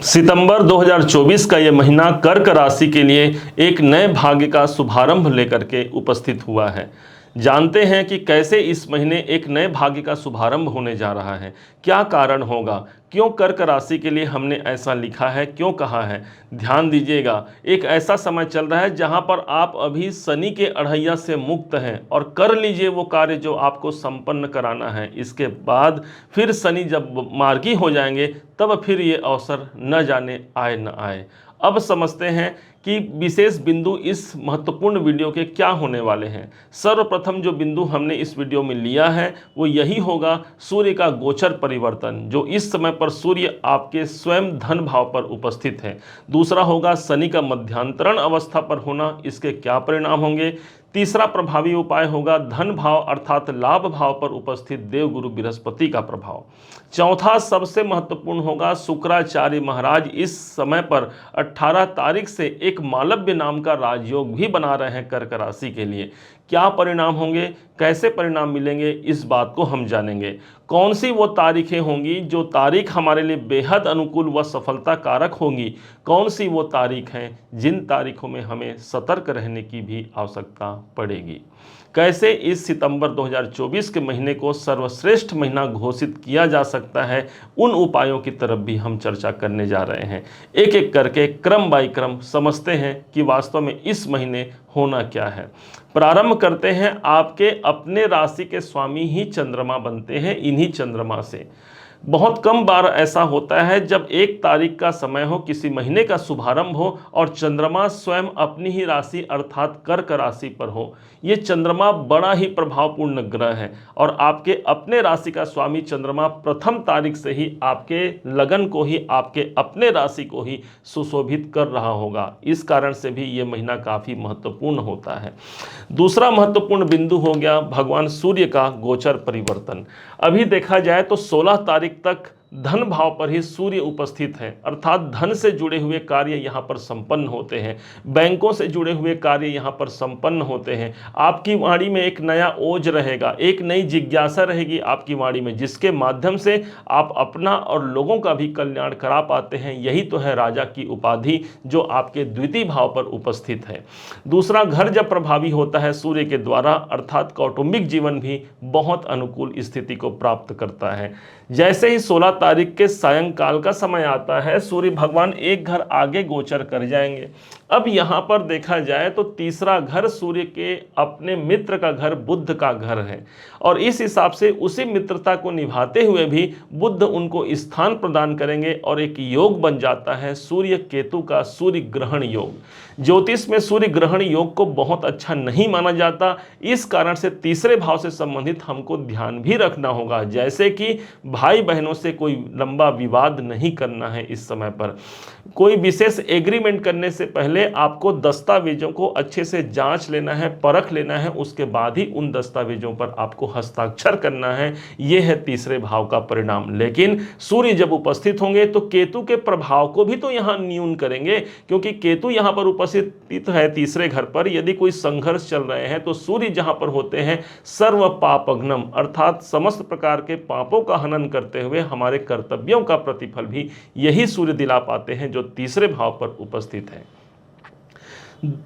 सितंबर 2024 का ये महीना कर्क राशि के लिए एक नए भाग्य का शुभारंभ लेकर के उपस्थित हुआ है। जानते हैं कि कैसे इस महीने एक नए भाग्य का शुभारंभ होने जा रहा है, क्या कारण होगा, क्यों कर्क राशि के लिए हमने ऐसा लिखा है, क्यों कहा है। ध्यान दीजिएगा, एक ऐसा समय चल रहा है जहां पर आप अभी शनि के अढ़ैया से मुक्त हैं और कर लीजिए वो कार्य जो आपको संपन्न कराना है। इसके बाद फिर शनि जब मार्गी हो जाएंगे तब फिर ये अवसर न जाने आए न आए। अब समझते हैं कि विशेष बिंदु इस महत्वपूर्ण वीडियो के क्या होने वाले हैं। सर्वप्रथम जो बिंदु हमने इस वीडियो में लिया है वो यही होगा सूर्य का गोचर परिवर्तन, जो इस समय पर सूर्य आपके स्वयं धन भाव पर उपस्थित है। दूसरा होगा शनि का मध्यांतरण अवस्था पर होना, इसके क्या परिणाम होंगे। तीसरा प्रभावी उपाय होगा धन भाव अर्थात लाभ भाव पर उपस्थित देवगुरु बृहस्पति का प्रभाव। चौथा सबसे महत्वपूर्ण होगा शुक्राचार्य महाराज इस समय पर 18 तारीख से एक मालव्य नाम का राजयोग भी बना रहे हैं कर्क राशि के लिए। क्या परिणाम होंगे, कैसे परिणाम मिलेंगे, इस बात को हम जानेंगे। कौन सी वो तारीखें होंगी जो तारीख हमारे लिए बेहद अनुकूल व सफलता कारक होंगी। कौन सी वो तारीख हैं जिन तारीखों में हमें सतर्क रहने की भी आवश्यकता पड़ेगी। कैसे इस सितंबर 2024 के महीने को सर्वश्रेष्ठ महीना घोषित किया जा सकता है, उन उपायों की तरफ भी हम चर्चा करने जा रहे हैं। एक एक करके क्रम बाय क्रम समझते हैं कि वास्तव में इस महीने होना क्या है। प्रारंभ करते हैं, आपके अपने राशि के स्वामी ही चंद्रमा बनते हैं इन्हीं चंद्रमा से। बहुत कम बार ऐसा होता है जब एक तारीख का समय हो, किसी महीने का शुभारंभ हो और चंद्रमा स्वयं अपनी ही राशि अर्थात कर्क राशि पर हो। ये चंद्रमा बड़ा ही प्रभावपूर्ण ग्रह है और आपके अपने राशि का स्वामी चंद्रमा प्रथम तारीख से ही आपके लगन को ही, आपके अपने राशि को ही सुशोभित कर रहा होगा। इस कारण से भी ये महीना काफ़ी महत्वपूर्ण होता है। दूसरा महत्वपूर्ण बिंदु हो गया भगवान सूर्य का गोचर परिवर्तन। अभी देखा जाए तो 16 तारीख तक धन भाव पर ही सूर्य उपस्थित है, अर्थात धन से जुड़े हुए कार्य यहाँ पर संपन्न होते हैं, बैंकों से जुड़े हुए कार्य यहाँ पर संपन्न होते हैं। आपकी वाणी में एक नया ओज रहेगा, एक नई जिज्ञासा रहेगी आपकी वाणी में, जिसके माध्यम से आप अपना और लोगों का भी कल्याण करा पाते हैं। यही तो है राजा की उपाधि जो आपके द्वितीय भाव पर उपस्थित है। दूसरा, घर जब प्रभावी होता है सूर्य के द्वारा, अर्थात कौटुंबिक जीवन भी बहुत अनुकूल स्थिति को प्राप्त करता है। जैसे ही 16 तारीख के सायंकाल का समय आता है, सूर्य भगवान एक घर आगे गोचर कर जाएंगे। अब यहाँ पर देखा जाए तो तीसरा घर सूर्य के अपने मित्र का घर बुध का घर है और इस हिसाब से उसी मित्रता को निभाते हुए भी बुध उनको स्थान प्रदान करेंगे और एक योग बन जाता है सूर्य केतु का सूर्य ग्रहण योग। ज्योतिष में सूर्य ग्रहण योग को बहुत अच्छा नहीं माना जाता, इस कारण से तीसरे भाव से संबंधित हमको ध्यान भी रखना होगा, जैसे कि भाई बहनों से कोई लंबा विवाद नहीं करना है। इस समय पर कोई विशेष एग्रीमेंट करने से पहले आपको दस्तावेजों को अच्छे से जांच लेना है, परख लेना है, उसके बाद ही उन दस्तावेजों पर आपको हस्ताक्षर करना है। यह है तीसरे भाव का परिणाम। लेकिन सूर्य जब उपस्थित होंगे तो केतु के प्रभाव को भी तो यहाँ न्यून करेंगे, क्योंकि केतु यहाँ पर उपस्थित है तीसरे घर पर। यदि कोई संघर्ष चल रहे हैं तो सूर्य जहाँ पर होते हैं सर्व पापघ्नम, अर्थात समस्त प्रकार के पापों का हनन करते हुए हमारे कर्तव्यों का प्रतिफल भी यही सूर्य दिला पाते हैं जो तीसरे भाव पर उपस्थित है।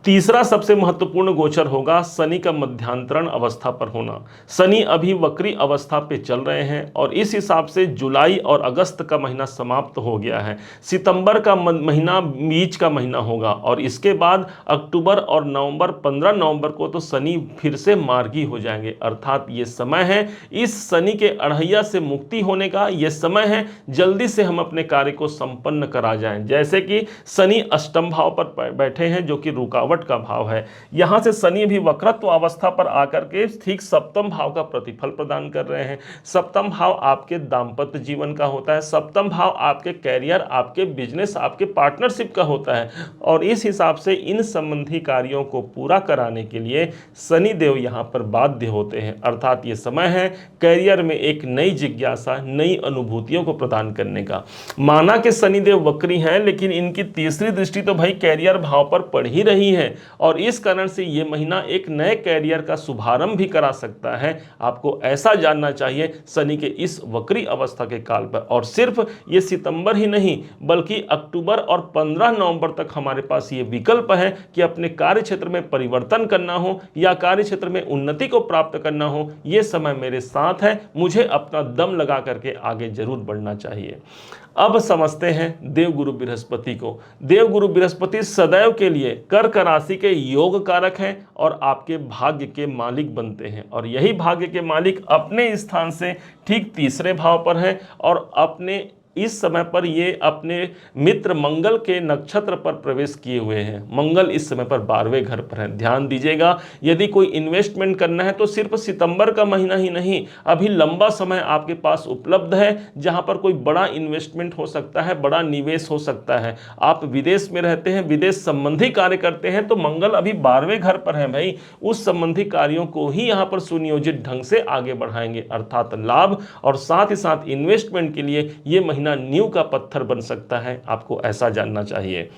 तीसरा सबसे महत्वपूर्ण गोचर होगा शनि का मध्यांतरण अवस्था पर होना। शनि अभी वक्री अवस्था पे चल रहे हैं और इस हिसाब से जुलाई और अगस्त का महीना समाप्त हो गया है। सितंबर का महीना बीच का महीना होगा और इसके बाद अक्टूबर और नवंबर, 15 नवंबर को तो शनि फिर से मार्गी हो जाएंगे, अर्थात ये समय है इस शनि के अढ़ैया से मुक्ति होने का। ये समय है जल्दी से हम अपने कार्य को संपन्न करा जाएं। जैसे कि शनि अष्टम भाव पर बैठे हैं जो कि रुकावट का भाव है, यहां से शनि भी वक्रत्व अवस्था पर आकर के ठीक सप्तम भाव का प्रतिफल प्रदान कर रहे हैं। सप्तम भाव आपके दाम्पत्य जीवन का होता है, सप्तम भाव आपके कैरियर, आपके बिजनेस, आपके पार्टनरशिप का होता है और इस हिसाब से इन संबंधी कार्यों को पूरा कराने के लिए शनि देव यहां पर बाध्य होते हैं। अर्थात ये समय है कैरियर में एक नई जिज्ञासा, नई अनुभूतियों को प्रदान करने का। माना कि शनि देव वक्री हैं, लेकिन इनकी तीसरी दृष्टि तो भाई कैरियर भाव पर पड़ ही रही है और इस कारण से ये महीना एक नए कैरियर का शुभारंभ भी करा सकता है। आपको ऐसा जानना चाहिए शनि के इस वक्री अवस्था के काल पर। और सिर्फ ये सितंबर ही नहीं बल्कि अक्टूबर और 15 नवंबर तक हमारे पास ये विकल्प है कि अपने कार्य क्षेत्र में परिवर्तन करना हो या कार्य क्षेत्र में उन्नति को प्राप्त करना हो, ये समय मेरे साथ है, मुझे अपना दम लगा करके आगे जरूर बढ़ना चाहिए। अब समझते हैं देवगुरु बृहस्पति को। देवगुरु बृहस्पति सदैव के लिए कर्क राशि के योग कारक हैं और आपके भाग्य के मालिक बनते हैं, और यही भाग्य के मालिक अपने स्थान से ठीक तीसरे भाव पर हैं और अपने इस समय पर ये अपने मित्र मंगल के नक्षत्र पर प्रवेश किए हुए हैं। मंगल इस समय पर 12वें घर पर है। ध्यान दीजिएगा, यदि कोई इन्वेस्टमेंट करना है तो सिर्फ सितंबर का महीना ही नहीं, अभी लंबा समय आपके पास उपलब्ध है जहां पर कोई बड़ा इन्वेस्टमेंट हो सकता है, बड़ा निवेश हो सकता है। आप विदेश में रहते हैं, विदेश संबंधी कार्य करते हैं तो मंगल अभी 12वें घर पर है भाई, उस संबंधी कार्यों को ही यहाँ पर सुनियोजित ढंग से आगे बढ़ाएंगे, अर्थात लाभ और साथ ही साथ इन्वेस्टमेंट के लिए ये महीना नींव का पत्थर बन सकता है। आपको ऐसा जानना चाहिए।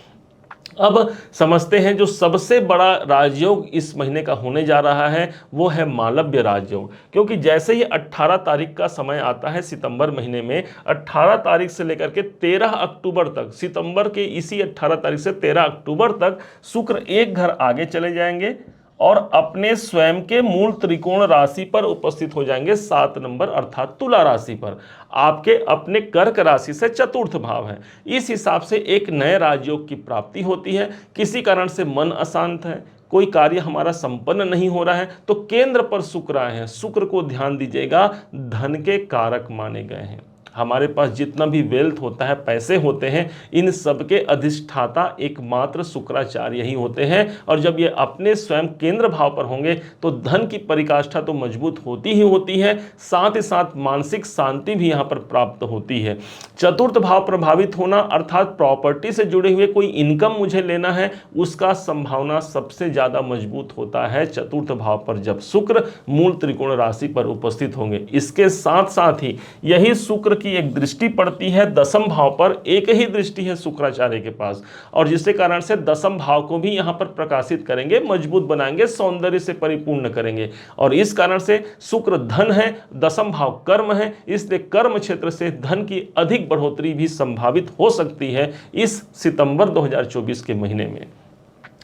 अब समझते हैं जो सबसे बड़ा राजयोग इस महीने का होने जा रहा है वो है मालव्य राजयोग, क्योंकि जैसे ही 18 तारीख का समय आता है सितंबर महीने में, 18 तारीख से लेकर के 13 अक्टूबर तक, सितंबर के इसी 18 तारीख से 13 अक्टूबर तक शुक्र एक घर आगे चले जाएंगे और अपने स्वयं के मूल त्रिकोण राशि पर उपस्थित हो जाएंगे, 7 नंबर अर्थात तुला राशि पर। आपके अपने कर्क राशि से चतुर्थ भाव है। इस हिसाब से एक नए राजयोग की प्राप्ति होती है। किसी कारण से मन अशांत है, कोई कार्य हमारा संपन्न नहीं हो रहा है, तो केंद्र पर शुक्र आए हैं। शुक्र को ध्यान दीजिएगा, धन के कारक माने गए हैं। हमारे पास जितना भी वेल्थ होता है, पैसे होते हैं, इन सब के अधिष्ठाता एकमात्र शुक्राचार्य ही होते हैं। और जब ये अपने स्वयं केंद्र भाव पर होंगे तो धन की परिकाष्ठा तो मजबूत होती ही होती है, साथ ही साथ मानसिक शांति भी यहाँ पर प्राप्त होती है। चतुर्थ भाव प्रभावित होना अर्थात प्रॉपर्टी से जुड़े हुए कोई इनकम मुझे लेना है, उसका संभावना सबसे ज़्यादा मजबूत होता है चतुर्थ भाव पर जब शुक्र मूल त्रिकोण राशि पर उपस्थित होंगे। इसके साथ साथ ही यही शुक्र की एक दृष्टि पड़ती है दसम भाव पर, एक ही दृष्टि है शुक्राचार्य के पास, और जिसके कारण से दसम भाव को भी यहां पर प्रकाशित करेंगे, मजबूत बनाएंगे, सौंदर्य से परिपूर्ण करेंगे। और इस कारण से शुक्र धन है, दसम भाव कर्म है, इसलिए कर्म क्षेत्र से धन की अधिक बढ़ोतरी भी संभावित हो सकती है इस सितंबर 2024 के महीने में।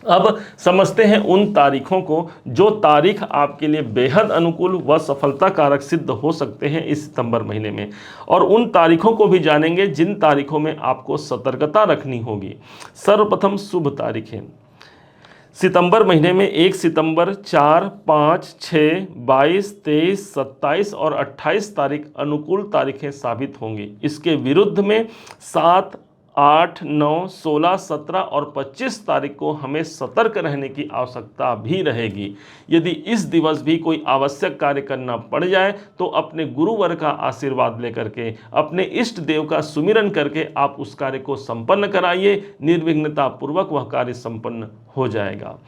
अब समझते हैं उन तारीखों को जो तारीख आपके लिए बेहद अनुकूल व सफलता कारक सिद्ध हो सकते हैं इस सितंबर महीने में, और उन तारीखों को भी जानेंगे जिन तारीखों में आपको सतर्कता रखनी होगी। सर्वप्रथम शुभ तारीखें सितंबर महीने में 1 सितंबर, 4, 5, 6, 22, 23, 27 और 28 तारीख अनुकूल तारीखें साबित होंगी। इसके विरुद्ध में 7, 8, 9, 16, 17 और 25 तारीख को हमें सतर्क रहने की आवश्यकता भी रहेगी। यदि इस दिवस भी कोई आवश्यक कार्य करना पड़ जाए तो अपने गुरुवर का आशीर्वाद लेकर के, अपने इष्ट देव का सुमिरन करके आप उस कार्य को संपन्न कराइए, निर्विघ्नता पूर्वक वह कार्य संपन्न हो जाएगा।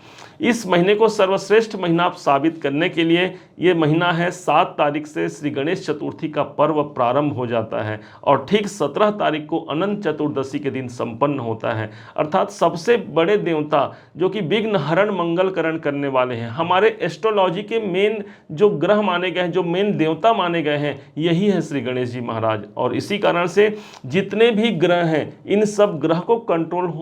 इस महीने को सर्वश्रेष्ठ महीना साबित करने के लिए ये महीना है 7 तारीख से श्री गणेश चतुर्थी का पर्व प्रारंभ हो जाता है और ठीक 17 तारीख को अनंत चतुर्दशी के दिन संपन्न होता है। अर्थात सबसे बड़े देवता जो कि विघ्न हरण मंगलकरण करने वाले हैं, हमारे एस्ट्रोलॉजी के मेन जो ग्रह माने गए हैं, जो मेन देवता माने गए हैं, यही है श्री गणेश जी महाराज। और इसी कारण से जितने भी ग्रह हैं, इन सब ग्रह को कंट्रोल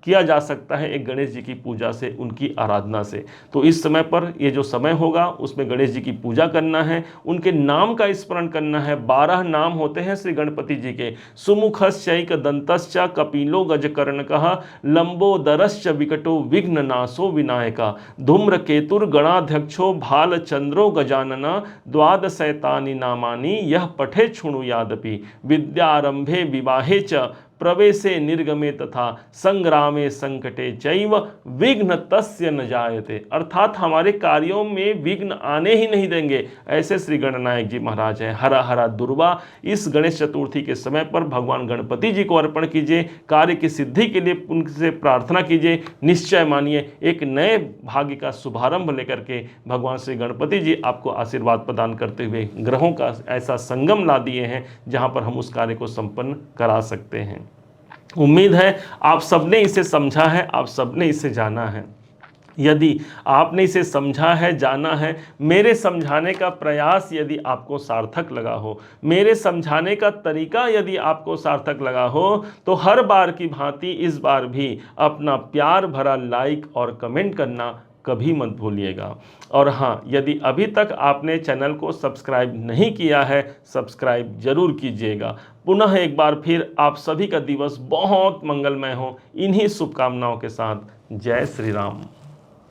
किया जा सकता है एक गणेश जी की पूजा से, उनकी आराधना से। तो इस समय पर ये जो समय होगा उसमें गणेश जी की पूजा करना है, उनके नाम का स्मरण करना है। 12 नाम होते हैं श्री गणपति जी के, सुमुखश्चैक दंतश्च कपिलो गजकर्णकः लंबोदरश्च विकटो विघ्ननाशो विनायका धूम्रकेतुर गणाध्यक्षो भालचंद्रो गजानन द्वादशैतानि नामानि यह पठे शृणुयादपि विद्यारंभे विवाहे च प्रवेशे निर्गमे तथा संग्रामे संकटे चैव विघ्न तस्य न जायते। अर्थात हमारे कार्यों में विघ्न आने ही नहीं देंगे, ऐसे श्री गणनायक जी महाराज हैं। हरा हरा दुर्वा इस गणेश चतुर्थी के समय पर भगवान गणपति जी को अर्पण कीजिए, कार्य की सिद्धि के लिए उनसे प्रार्थना कीजिए। निश्चय मानिए एक नए भाग्य का शुभारंभ लेकर के भगवान श्री गणपति जी आपको आशीर्वाद प्रदान करते हुए ग्रहों का ऐसा संगम ला दिए हैं जहाँ पर हम उस कार्य को संपन्न करा सकते हैं। उम्मीद है आप सबने इसे समझा है, आप सबने इसे जाना है। यदि आपने इसे समझा है, जाना है, मेरे समझाने का प्रयास यदि आपको सार्थक लगा हो, मेरे समझाने का तरीका यदि आपको सार्थक लगा हो, तो हर बार की भांति इस बार भी अपना प्यार भरा लाइक और कमेंट करना कभी मत भूलिएगा। और हाँ, यदि अभी तक आपने चैनल को सब्सक्राइब नहीं किया है, सब्सक्राइब जरूर कीजिएगा। पुनः एक बार फिर आप सभी का दिवस बहुत मंगलमय हो, इन्हीं शुभकामनाओं के साथ। जय श्री राम।